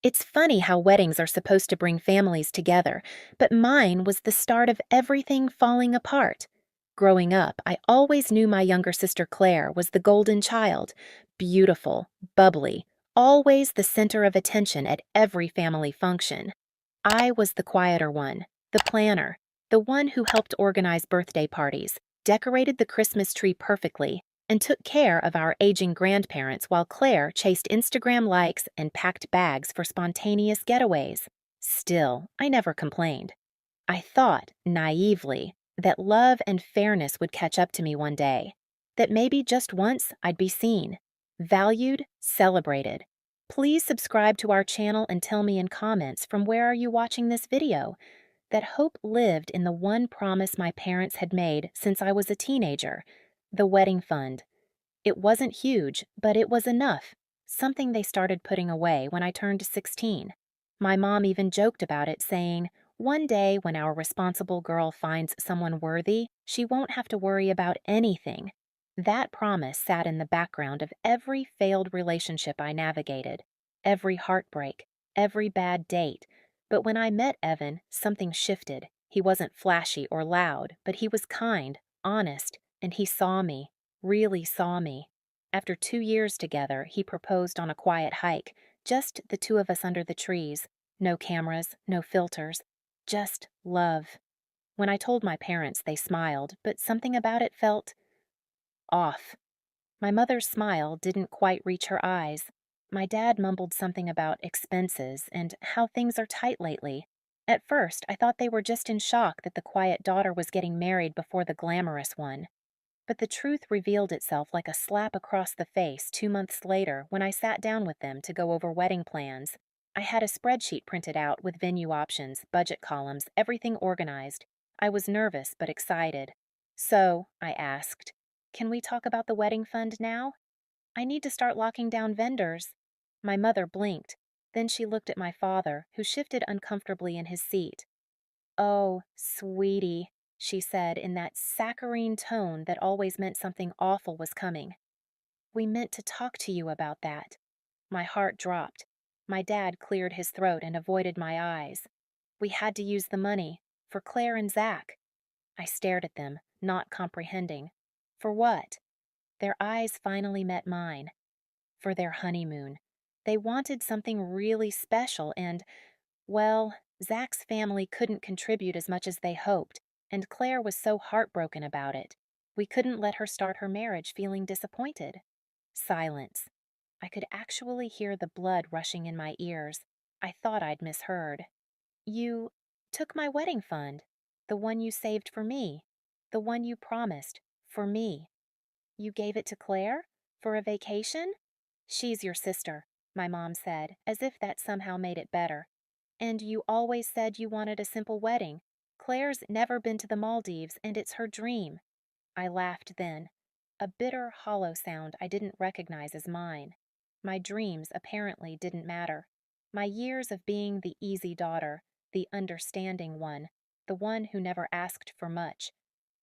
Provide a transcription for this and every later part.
It's funny how weddings are supposed to bring families together, but mine was the start of everything falling apart. Growing up, I always knew my younger sister Claire was the golden child, beautiful, bubbly, always the center of attention at every family function. I was the quieter one, the planner, the one who helped organize birthday parties, decorated the Christmas tree perfectly, and took care of our aging grandparents while Claire chased Instagram likes and packed bags for spontaneous getaways. Still, I never complained. I thought, naively, that love and fairness would catch up to me one day, that maybe just once I'd be seen, valued, celebrated. Please subscribe to our channel and tell me in comments from where are you watching this video that hope lived in the one promise my parents had made since I was a teenager, the wedding fund. It wasn't huge, but it was enough, something they started putting away when I turned 16. My mom even joked about it, saying, "One day when our responsible girl finds someone worthy, she won't have to worry about anything." That promise sat in the background of every failed relationship I navigated, every heartbreak, every bad date. But when I met Evan, something shifted. He wasn't flashy or loud, but he was kind, honest, and he saw me, really saw me. After 2 years together, he proposed on a quiet hike, just the two of us under the trees. No cameras, no filters, just love. When I told my parents, they smiled, but something about it felt off. My mother's smile didn't quite reach her eyes. My dad mumbled something about expenses and how things are tight lately. At first, I thought they were just in shock that the quiet daughter was getting married before the glamorous one. But the truth revealed itself like a slap across the face 2 months later when I sat down with them to go over wedding plans. I had a spreadsheet printed out with venue options, budget columns, everything organized. I was nervous but excited. "So," I asked, "can we talk about the wedding fund now? I need to start locking down vendors." My mother blinked. Then she looked at my father, who shifted uncomfortably in his seat. "Oh, sweetie," she said in that saccharine tone that always meant something awful was coming. "We meant to talk to you about that." My heart dropped. My dad cleared his throat and avoided my eyes. "We had to use the money. For Claire and Zach." I stared at them, not comprehending. For what? Their eyes finally met mine. For their honeymoon. They wanted something really special and, well, Zach's family couldn't contribute as much as they hoped, and Claire was so heartbroken about it. We couldn't let her start her marriage feeling disappointed. Silence. I could actually hear the blood rushing in my ears. I thought I'd misheard. "You took my wedding fund, the one you saved for me, the one you promised, for me. You gave it to Claire? For a vacation?" "She's your sister," my mom said, as if that somehow made it better. "And you always said you wanted a simple wedding. Claire's never been to the Maldives, and it's her dream." I laughed then, a bitter, hollow sound I didn't recognize as mine. My dreams apparently didn't matter. My years of being the easy daughter, the understanding one, the one who never asked for much.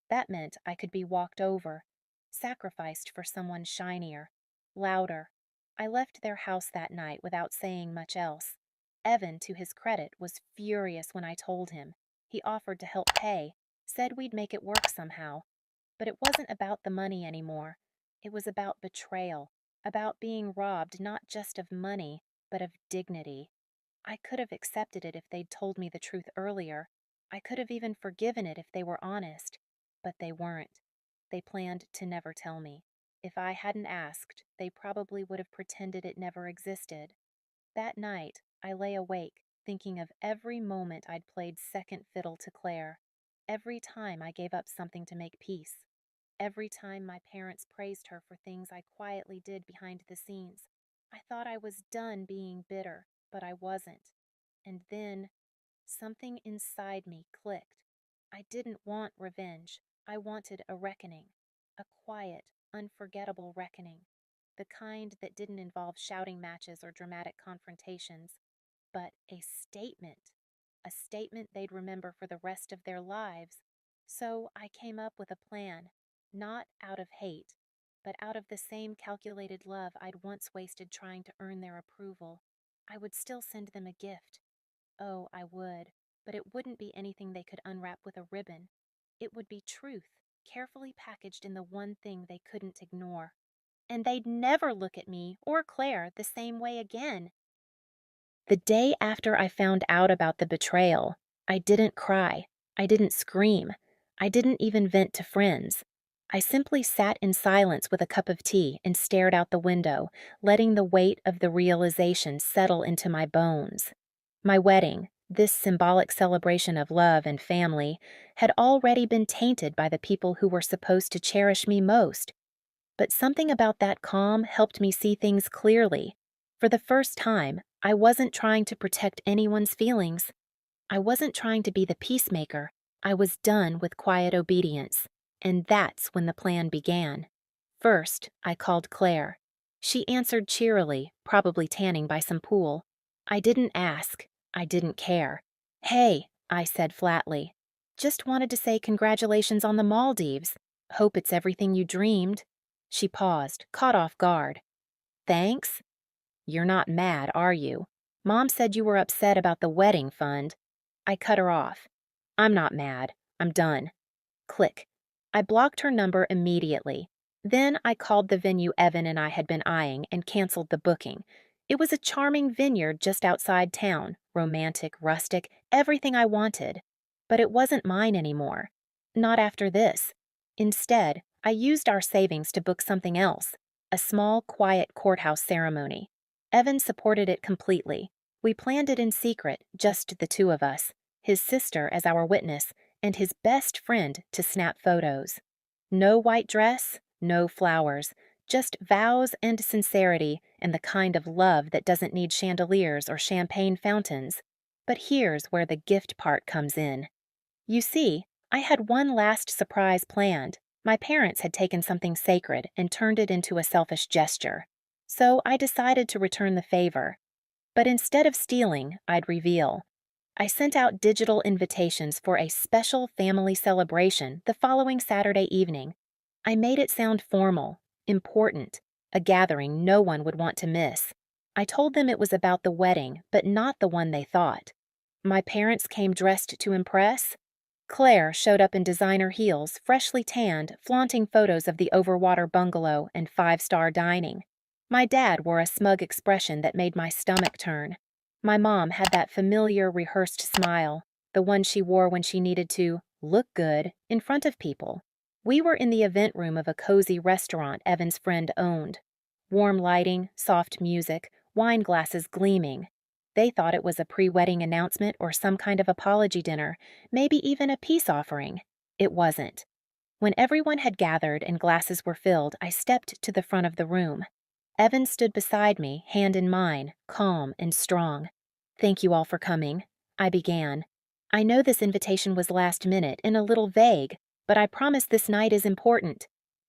That meant I could be walked over, sacrificed for someone shinier, louder. I left their house that night without saying much else. Evan, to his credit, was furious when I told him. He offered to help pay, said we'd make it work somehow. But it wasn't about the money anymore. It was about betrayal, about being robbed not just of money, but of dignity. I could have accepted it if they'd told me the truth earlier. I could have even forgiven it if they were honest. But they weren't. They planned to never tell me. If I hadn't asked, they probably would have pretended it never existed. That night, I lay awake, thinking of every moment I'd played second fiddle to Claire, every time I gave up something to make peace, every time my parents praised her for things I quietly did behind the scenes. I thought I was done being bitter, but I wasn't. And then, something inside me clicked. I didn't want revenge. I wanted a reckoning. A quiet, unforgettable reckoning. The kind that didn't involve shouting matches or dramatic confrontations, but a statement. A statement they'd remember for the rest of their lives. So I came up with a plan, not out of hate, but out of the same calculated love I'd once wasted trying to earn their approval. I would still send them a gift. Oh, I would, but it wouldn't be anything they could unwrap with a ribbon. It would be truth, carefully packaged in the one thing they couldn't ignore. And they'd never look at me or Claire the same way again. The day after I found out about the betrayal, I didn't cry. I didn't scream. I didn't even vent to friends. I simply sat in silence with a cup of tea and stared out the window, letting the weight of the realization settle into my bones. My wedding, this symbolic celebration of love and family, had already been tainted by the people who were supposed to cherish me most. But something about that calm helped me see things clearly. For the first time, I wasn't trying to protect anyone's feelings. I wasn't trying to be the peacemaker. I was done with quiet obedience. And that's when the plan began. First, I called Claire. She answered cheerily, probably tanning by some pool. I didn't ask. I didn't care. "Hey," I said flatly. "Just wanted to say congratulations on the Maldives. Hope it's everything you dreamed." She paused, caught off guard. "Thanks? You're not mad, are you? Mom said you were upset about the wedding fund." I cut her off. "I'm not mad. I'm done." Click. I blocked her number immediately. Then I called the venue Evan and I had been eyeing and canceled the booking. It was a charming vineyard just outside town, romantic, rustic, everything I wanted. But it wasn't mine anymore. Not after this. Instead, I used our savings to book something else, a small, quiet courthouse ceremony. Evan supported it completely. We planned it in secret, just the two of us, his sister as our witness, and his best friend to snap photos. No white dress, no flowers, just vows and sincerity and the kind of love that doesn't need chandeliers or champagne fountains. But here's where the gift part comes in. You see, I had one last surprise planned. My parents had taken something sacred and turned it into a selfish gesture. So I decided to return the favor. But instead of stealing, I'd reveal. I sent out digital invitations for a special family celebration the following Saturday evening. I made it sound formal, important, a gathering no one would want to miss. I told them it was about the wedding, but not the one they thought. My parents came dressed to impress. Claire showed up in designer heels, freshly tanned, flaunting photos of the overwater bungalow and five-star dining. My dad wore a smug expression that made my stomach turn. My mom had that familiar, rehearsed smile, the one she wore when she needed to look good in front of people. We were in the event room of a cozy restaurant Evan's friend owned. Warm lighting, soft music, wine glasses gleaming. They thought it was a pre-wedding announcement or some kind of apology dinner, maybe even a peace offering. It wasn't. When everyone had gathered and glasses were filled, I stepped to the front of the room. Evan stood beside me, hand in mine, calm and strong. "Thank you all for coming," I began. "I know this invitation was last minute and a little vague, but I promise this night is important."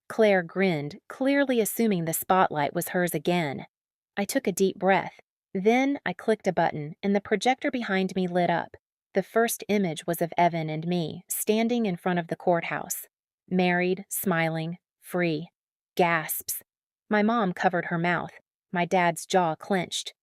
Claire grinned, clearly assuming the spotlight was hers again. I took a deep breath. Then I clicked a button, and the projector behind me lit up. The first image was of Evan and me, standing in front of the courthouse. Married, smiling, free. Gasps. My mom covered her mouth. My dad's jaw clenched.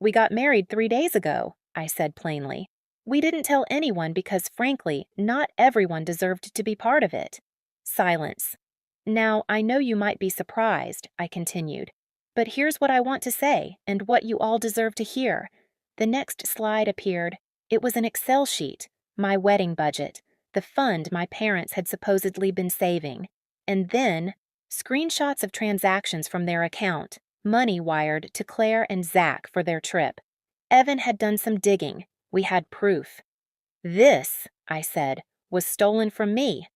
"We got married 3 days ago," I said plainly. "We didn't tell anyone because, frankly, not everyone deserved to be part of it." Silence. "Now, I know you might be surprised," I continued. "But here's what I want to say, and what you all deserve to hear." The next slide appeared. It was an Excel sheet, my wedding budget, the fund my parents had supposedly been saving. And then, screenshots of transactions from their account, money wired to Claire and Zach for their trip. Evan had done some digging. We had proof. "This," I said, "was stolen from me."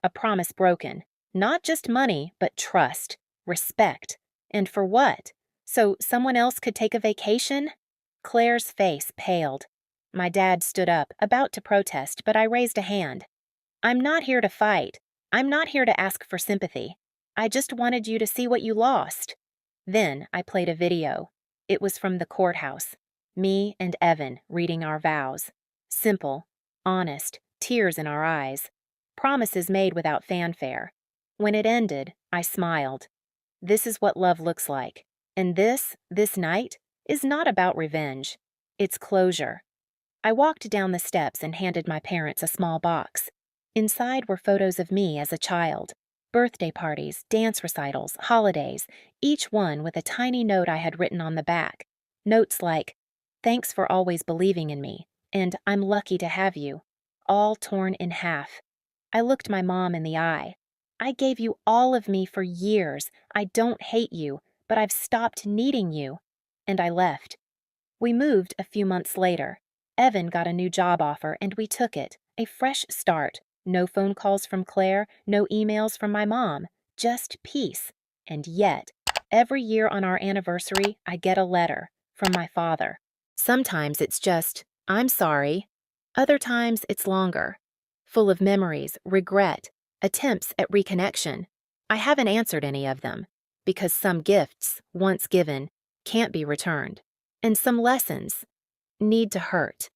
A promise broken. Not just money, but trust, respect. And for what? So someone else could take a vacation? Claire's face paled. My dad stood up, about to protest, but I raised a hand. "I'm not here to fight. I'm not here to ask for sympathy. I just wanted you to see what you lost." Then I played a video. It was from the courthouse. Me and Evan reading our vows. Simple, honest, tears in our eyes. Promises made without fanfare. When it ended, I smiled. This is what love looks like. And this night, is not about revenge. It's closure. I walked down the steps and handed my parents a small box. Inside were photos of me as a child. Birthday parties, dance recitals, holidays, each one with a tiny note I had written on the back. Notes like, "Thanks for always believing in me," and "I'm lucky to have you," all torn in half. I looked my mom in the eye. "I gave you all of me for years. I don't hate you, but I've stopped needing you." And I left. We moved a few months later. Evan got a new job offer and we took it. A fresh start. No phone calls from Claire, no emails from my mom. Just peace. And yet, every year on our anniversary, I get a letter from my father. Sometimes it's just, "I'm sorry." Other times it's longer. Full of memories, regret, attempts at reconnection. I haven't answered any of them, because some gifts, once given, can't be returned. And some lessons need to hurt.